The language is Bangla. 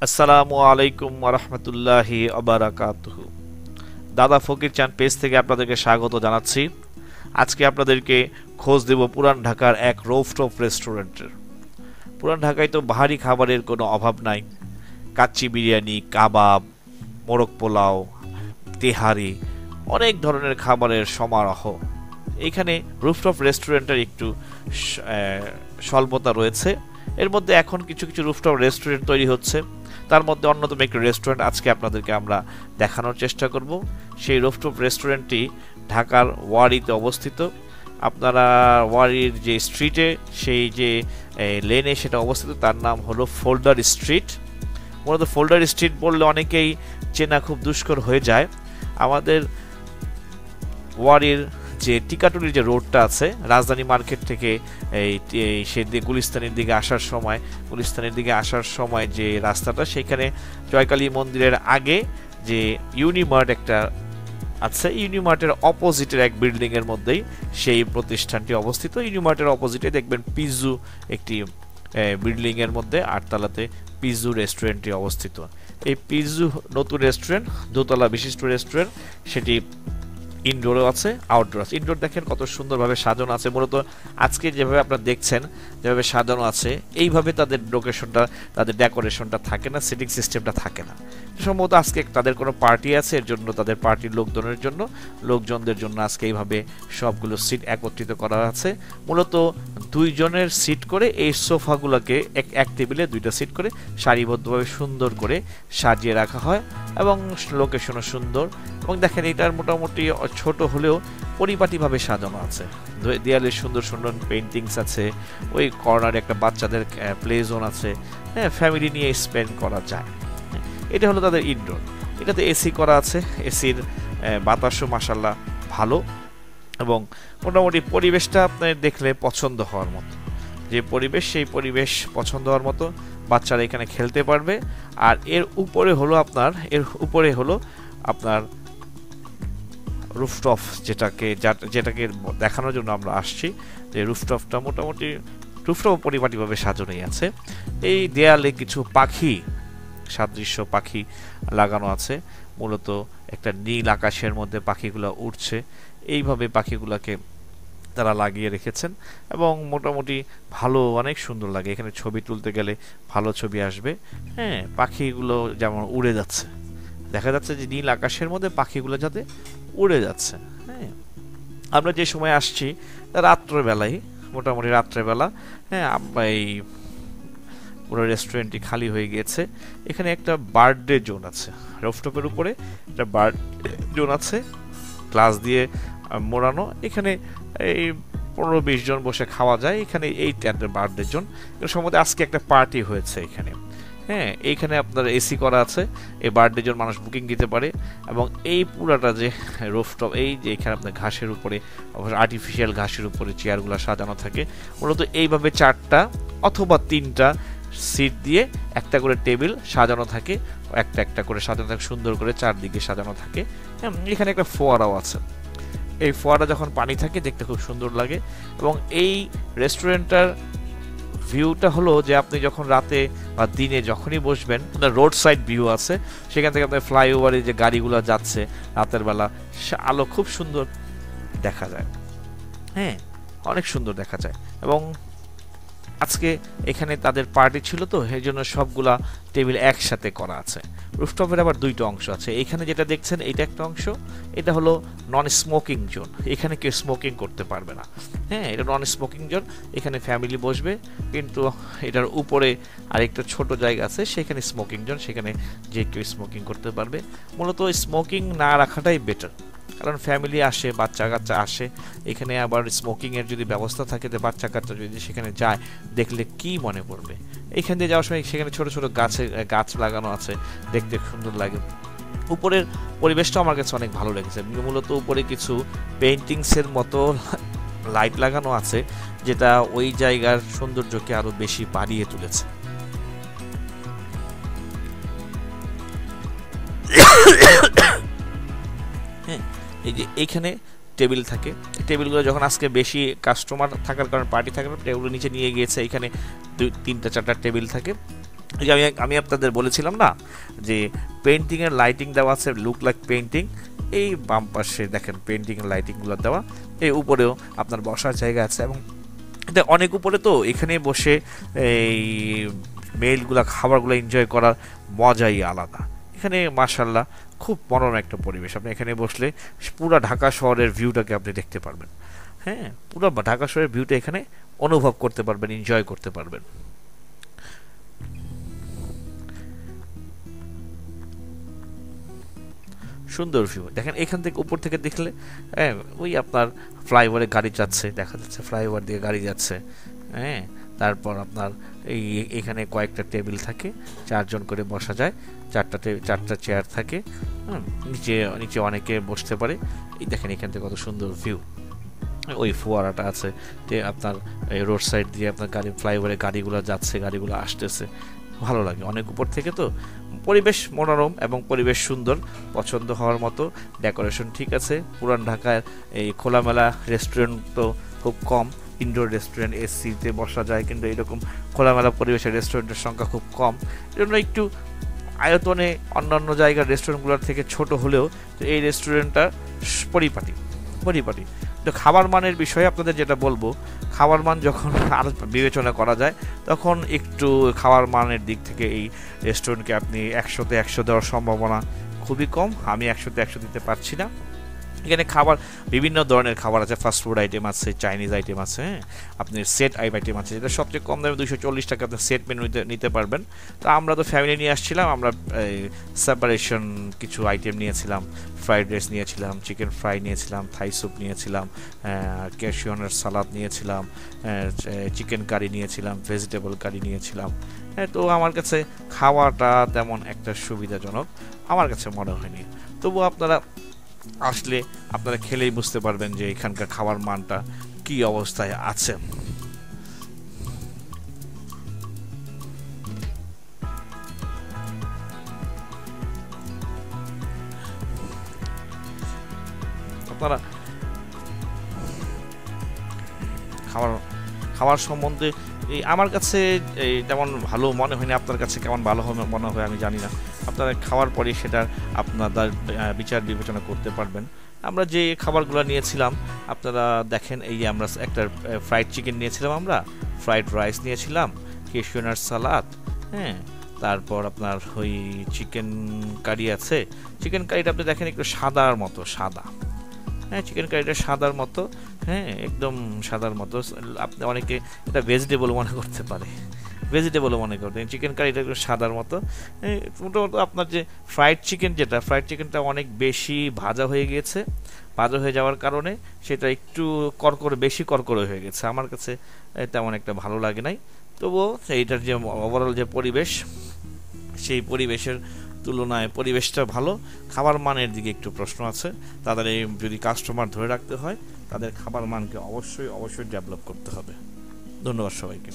আসসালামু আলাইকুম ওয়া রাহমাতুল্লাহি ওয়া বারাকাতুহু। দাদা ফকির চান পেজ থেকে আপনাদেরকে স্বাগত জানাচ্ছি। আজকে আপনাদেরকে খোঁজ দেব পুরান ঢাকার এক রোফটপ রেস্টুরেন্টের। পুরান ঢাকায় তো বাহারি খাবারের কোনো অভাব নাই। কাচ্চি বিরিয়ানি, কাবাব, মোরগ পোলাও, তেহারি, অনেক ধরনের খাবারের সমারোহ। এইখানে রুফটপ রেস্টুরেন্টের একটু স্বল্পতা রয়েছে। এর মধ্যে এখন কিছু কিছু রুফটপ রেস্টুরেন্ট তৈরি হচ্ছে। তার মধ্যে অন্যতম একটি রেস্টুরেন্ট আজকে আপনাদেরকে আমরা দেখানোর চেষ্টা করব। সেই রুফটপ রেস্টুরেন্টটি ঢাকার ওয়ারিতে অবস্থিত। আপনারা ওয়ারির যে স্ট্রিটে, সেই যে লেনে সেটা অবস্থিত, তার নাম হলো ফোল্ডার স্ট্রিট। মূলত ফোল্ডার স্ট্রিট বললে অনেকেই চেনা খুব দুষ্কর হয়ে যায়। আমাদের ওয়ারির যে টিকাটুলির যে রোডটা আছে রাজধানী মার্কেট থেকে সে গুলিস্তানের দিকে আসার সময় যে রাস্তাটা, সেখানে জয়কালী মন্দিরের আগে যে ইউনিমার্ট একটা আছে, ইউনিমার্টের অপোজিটের এক বিল্ডিং এর মধ্যেই সেই প্রতিষ্ঠানটি অবস্থিত। ইউনিমার্টের অপোজিটে দেখবেন পিজু একটি বিল্ডিং এর মধ্যে 8 তলাতে পিজু রেস্টুরেন্টটি অবস্থিত। এই পিজু নতুন রেস্টুরেন্ট, দোতলা বিশিষ্ট রেস্টুরেন্ট, সেটি ইনডোরও আছে, আউটডোর আছে। ইনডোর দেখেন কত সুন্দরভাবে সাজানো আছে। মূলত আজকে যেভাবে আপনারা দেখছেন, যেভাবে সাজানো আছে, এইভাবে তাদের তাদের ডেকোরেশনটা থাকে না, সিটিং সিস্টেমটা থাকে না। সম্ভবত আজকে তাদের কোনো পার্টি আছে, এর জন্য তাদের পার্টির লোকজনদের জন্য আজকে এইভাবে সবগুলো সিট একত্রিত করা আছে। মূলত 2 জনের সিট করে এই সোফাগুলোকে এক টেবিলে 2টা সিট করে সারিবদ্ধভাবে সুন্দর করে সাজিয়ে রাখা হয় এবং লোকেশনও সুন্দর। এবং দেখেন এটার মোটামুটি ছোট হলেও পরিপাটিভাবে সাজানো আছে। দেয়ালে সুন্দর সুন্দর পেইন্টিংস আছে। ওই কর্নারে একটা বাচ্চাদের প্লে জোন আছে। হ্যাঁ, ফ্যামিলি নিয়ে স্পেন্ড করা যায়। এটা হলো তাদের ইনডোর। এটাতে এসি করা আছে। এসির বাতাসও মাশাআল্লাহ ভালো এবং মোটামুটি পরিবেশটা আপনার দেখলে পছন্দ হওয়ার মতো। যে পরিবেশ, সেই পরিবেশ পছন্দ হওয়ার মতো। বাচ্চারা এখানে খেলতে পারবে। আর এর উপরে হলো আপনার রুফটপ, যেটাকে দেখানোর জন্য আমরা আসছি। যে রুফটপটা মোটামুটি পরিপাটিভাবে সাজানোই আছে। এই দেয়ালে কিছু সাদৃশ্য পাখি লাগানো আছে। মূলত একটা নীল আকাশের মধ্যে পাখিগুলো উড়ছে। এইভাবে পাখিগুলোকে তারা লাগিয়ে রেখেছেন এবং মোটামুটি ভালো, অনেক সুন্দর লাগে। এখানে ছবি তুলতে গেলে ভালো ছবি আসবে। হ্যাঁ, পাখিগুলো যেমন উড়ে যাচ্ছে, দেখা যাচ্ছে যে নীল আকাশের মধ্যে পাখিগুলো যাতে উড়ে যাচ্ছে। হ্যাঁ, আমরা যে সময় আসছি মোটামুটি রাত্রেবেলা। হ্যাঁ, এই পুরো রেস্টুরেন্টটি খালি হয়ে গিয়েছে। এখানে একটা বার্থডে জোন আছে, রুফটপের উপরে একটা বার্থডে জোন আছে, গ্লাস দিয়ে মোড়ানো। এখানে এই 15-20 জন বসে খাওয়া যায়। এখানে এই বার্থডে জোন। সম্ভবত আজকে একটা পার্টি হয়েছে এখানে। হ্যাঁ, এইখানে আপনার এসি করা আছে। এই বার্থডে জন মানুষ বুকিং দিতে পারে। এবং এই পুরাটা যে রুফটপ, এই যে এখানে আপনার ঘাসের উপরে, আর্টিফিশিয়াল ঘাসের উপরে চেয়ারগুলো সাজানো থাকে। মূলত এইভাবে 4টা অথবা 3টা সিট দিয়ে একটা করে টেবিল সাজানো থাকে, একটা করে সাজানো থাকে, সুন্দর করে চারদিকে সাজানো থাকে। এখানে একটা ফোয়ারাও আছে। এই ফোয়ারা যখন পানি থাকে দেখতে খুব সুন্দর লাগে। এবং এই রেস্টুরেন্টটার ভিউটা হলো যে আপনি যখন রাতে বা দিনে যখনই বসবেন, রোড সাইড ভিউ আছে। সেখান থেকে আপনার ফ্লাইওভারে যে গাড়িগুলো যাচ্ছে রাতের বেলা, আলো খুব সুন্দর দেখা যায়। হ্যাঁ, অনেক সুন্দর দেখা যায়। এবং আজকে এখানে তাদের পার্টি ছিল, তো এই জন্য সবগুলা টেবিল একসাথে করা আছে। রুফটপের আবার 2টা অংশ আছে। এখানে যেটা দেখছেন এটা একটা অংশ, এটা হলো নন স্মোকিং জোন। এখানে কেউ স্মোকিং করতে পারবে না। হ্যাঁ, এটা নন স্মোকিং জোন। এখানে ফ্যামিলি বসবে, কিন্তু এটার উপরে আরেকটা ছোট জায়গা আছে, সেখানে স্মোকিং জোন। সেখানে যে কেউ স্মোকিং করতে পারবে। মূলত স্মোকিং না রাখাটাই বেটার, কারণ ফ্যামিলি আসে, বাচ্চা কাচ্চা আসে। এখানে আবার স্মোকিং এর যদি ব্যবস্থা থাকে, তো বাচ্চা কাচ্চা যদি সেখানে যায়, দেখলে কি মনে পড়বে। এখান দিয়ে যাওয়ার সময় সেখানে ছোট ছোট গাছ লাগানো আছে, দেখতে সুন্দর লাগে। উপরের পরিবেশটা আমার কাছে অনেক ভালো লেগেছে। মূলত উপরে কিছু পেইন্টিংসের মতো লাইট লাগানো আছে, যেটা ওই জায়গার সৌন্দর্যকে আরো বেশি বাড়িয়ে তুলেছে। হ্যাঁ, এই যে এইখানে টেবিল থাকে। টেবিলগুলো যখন আজকে বেশি কাস্টমার থাকার কারণে, পার্টি থাকার কারণে টেবিলগুলো নিচে নিয়ে গিয়েছে। এখানে 2, 3, 4টা টেবিল থাকে। এই যে আমি আপনাদের বলেছিলাম না যে পেইন্টিং এর লাইটিং দেওয়া আছে, লুক লাইক পেইন্টিং। এই বাম পাশে দেখেন পেইন্টিং এর লাইটিং গুলো দেওয়া, এই উপরেও আপনার বসার জায়গা আছে, এবং এটা অনেক উপরে, তো এখানে বসে এই মেলগুলা খাবারগুলো এনজয় করার মজাই আলাদা। এখানে মাশাল্লাহ খুব মনোরম একটা পরিবেশ, আপনি এখানে বসলে পুরো ঢাকা শহরের ভিউটাকে আপনি দেখতে পারবেন। হ্যাঁ, পুরো ঢাকা শহরের ভিউটা এখানে অনুভব করতে পারবেন, এনজয় করতে পারবেন। সুন্দর ভিউ দেখেন এখান থেকে, উপর থেকে দেখলে হ্যাঁ, ওই আপনার ফ্লাইওভারে গাড়ি যাচ্ছে, দেখা যাচ্ছে ফ্লাইওভার দিয়ে গাড়ি যাচ্ছে। হ্যাঁ, তারপর আপনার এখানে কয়েকটা টেবিল থাকে, 4 জন করে বসা যায়, 4টা চেয়ার থাকে। নিচে নিচে অনেকে বসতে পারে। এই দেখেন এখান থেকে কত সুন্দর ভিউ। ওই ফোয়ারাটা আছে যে আপনার রোড সাইড দিয়ে আপনার গাড়ি, ফ্লাইওভারে গাড়িগুলো যাচ্ছে, গাড়িগুলো আসতেছে, ভালো লাগে অনেক উপর থেকে। তো পরিবেশ মনোরম এবং পরিবেশ সুন্দর, পছন্দ হওয়ার মতো, ডেকোরেশন ঠিক আছে। পুরান ঢাকার এই খোলামেলা রেস্টুরেন্ট তো খুব কম, ইনডোর রেস্টুরেন্ট এসিতে বসা যায়, কিন্তু এরকম খোলামেলা পরিবেশের রেস্টুরেন্টের সংখ্যা খুব কম। এজন্য একটু আয়তনে অন্যান্য জায়গার রেস্টুরেন্টগুলোর থেকে ছোট হলেও এই রেস্টুরেন্টটা পরিপাটি পরিপাটি। তো খাবার মানের বিষয়ে আপনাদের যেটা বলবো, খাবার মান যখন আরও বিবেচনা করা যায়, তখন একটু খাবার মানের দিক থেকে এই রেস্টুরেন্টকে আপনি 100তে 100 দেওয়ার সম্ভাবনা খুবই কম। আমি 100তে 100 দিতে পারছি না। এখানে খাবার বিভিন্ন ধরনের খাবার আছে, ফাস্ট ফুড আইটেম আছে, চাইনিজ আইটেম আছে, হ্যাঁ, আপনি সেট আইটেম আছে, যেটা সবচেয়ে কম দামে 240 টাকা আপনি সেট মেনু নিতে পারবেন। তো আমরা তো ফ্যামিলি নিয়ে আসছিলাম, আমরা সেপারেশন কিছু আইটেম নিয়েছিলাম, ফ্রাইড রাইস নিয়েছিলাম, চিকেন ফ্রাই নিয়েছিলাম, থাই স্যুপ নিয়েছিলাম, ক্যাশিওনার সালাদ নিয়েছিলাম, চিকেন কারি নিয়েছিলাম, ভেজিটেবল কারি নিয়েছিলাম। হ্যাঁ, তো আমার কাছে খাওয়াটা তেমন একটা সুবিধাজনক আমার কাছে মনে হয়নি। তবু আপনারা আসলে আপনারা খেলেই বুঝতে পারবেন যে এখানকার খাবার মানটা কি অবস্থায় আছে। আপনারা খাবার খাবার সম্বন্ধে আমার কাছে তেমন ভালো মনে হয়নি, আপনার কাছে কেমন ভালো মনে হয় আমি জানি না। আপনারা খাওয়ার পরে সেটা আপনাদের বিচার বিবেচনা করতে পারবেন। আমরা যে খাবারগুলো নিয়েছিলাম আপনারা দেখেন, এই আমরা একটা ফ্রাইড চিকেন নিয়েছিলাম, আমরা ফ্রাইড রাইস নিয়েছিলাম, ক্যাশিওনার সালাদ, হ্যাঁ, তারপর আপনার ওই চিকেন কারি আছে। চিকেন কারিটা আপনি দেখেন একটু সাদার মতো, সাদা, হ্যাঁ, চিকেন কারিটা সাদার মতো, হ্যাঁ, একদম সাদার মতো। আপনি অনেকে এটা ভেজিটেবল মনে করতে পারে, ভেজিটেবলও মনে করতেন, চিকেন কারিটা একটু সাদার মতো। মোটামুটি আপনার যে ফ্রাইড চিকেন, যেটা ফ্রাইড চিকেনটা অনেক বেশি ভাজা হয়ে গিয়েছে, ভাজা হয়ে যাওয়ার কারণে সেটা একটু বেশি কড়কড়ে হয়ে গেছে, আমার কাছে তেমন একটা ভালো লাগে নাই। তবুও এইটার যে ওভারঅল যে পরিবেশ, সেই পরিবেশের তুলনায় পরিবেশটা ভালো। খাবার মানের দিকে একটু প্রশ্ন আছে, তাদের যদি কাস্টমার ধরে রাখতে হয়, তাদের খাবার মানকে অবশ্যই অবশ্যই ডেভেলপ করতে হবে। ধন্যবাদ সবাইকে।